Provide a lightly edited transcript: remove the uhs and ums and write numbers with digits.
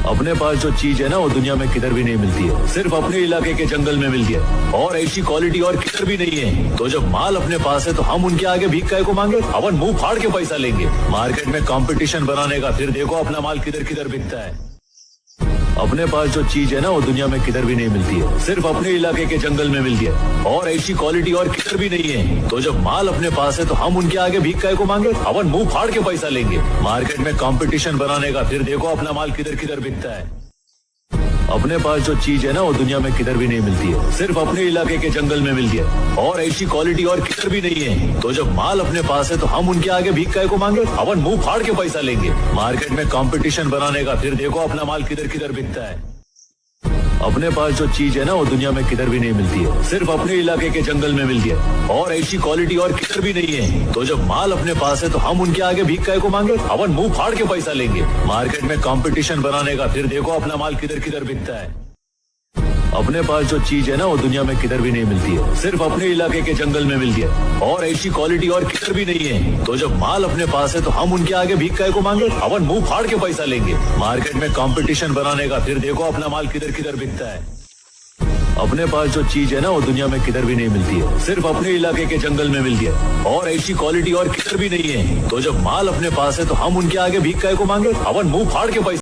अपने पास जो चीज है ना वो दुनिया में किधर भी नहीं मिलती है, सिर्फ अपने इलाके के जंगल में मिलती है। और ऐसी क्वालिटी और किधर भी नहीं है। तो जब माल अपने पास है तो हम उनके आगे भीख काहे को मांगे? अपन मुंह फाड़ के पैसा लेंगे। मार्केट में कंपटीशन बनाने का, फिर देखो अपना माल किधर किधर बिकता है। अपने पास जो चीज है ना वो दुनिया में किधर भी नहीं मिलती है, सिर्फ अपने इलाके के जंगल में मिलती है। और ऐसी क्वालिटी और किधर भी नहीं है। तो जब माल अपने पास है तो हम उनके आगे भीख काहे को मांगे? अपन मुंह फाड़ के पैसा लेंगे। मार्केट में कंपटीशन बनाने का, फिर देखो अपना माल किधर किधर बिकता है। अपने पास जो चीज है ना वो दुनिया में किधर भी नहीं मिलती है, सिर्फ अपने इलाके के जंगल में मिलती है। और ऐसी क्वालिटी और किधर भी नहीं है। तो जब माल अपने पास है तो हम उनके आगे भीख काहे को मांगे? अपन मुंह फाड़ के पैसा लेंगे। मार्केट में कंपटीशन बनाने का, फिर देखो अपना माल किधर किधर बिकता है। अपने पास जो चीज है ना वो दुनिया में किधर भी नहीं मिलती है, सिर्फ अपने इलाके के जंगल में मिलती है। और ऐसी क्वालिटी और किधर भी नहीं है। तो जब माल अपने पास है तो हम उनके आगे भीख काहे को मांगे? अपन मुंह फाड़ के पैसा लेंगे। मार्केट में कंपटीशन बनाने का, फिर देखो अपना माल किधर किधर बिकता है। अपने पास जो चीज है ना वो दुनिया में किधर भी नहीं मिलती है, सिर्फ अपने इलाके के जंगल में मिलती है। और ऐसी क्वालिटी और किधर भी नहीं है। तो जब माल अपने पास है तो हम उनके आगे भीख काहे को मांगे? अपन मुंह फाड़ के पैसा लेंगे। मार्केट में कंपटीशन बनाने का, फिर देखो अपना माल किधर किधर बिकता है। अपने पास जो चीज है ना वो दुनिया में किधर भी नहीं मिलती है, सिर्फ अपने इलाके के जंगल में मिलती है। और ऐसी क्वालिटी और किधर भी नहीं है। तो जब माल अपने पास है तो हम उनके आगे भीख काहे को मांगे? अपन मुंह फाड़ के पैसा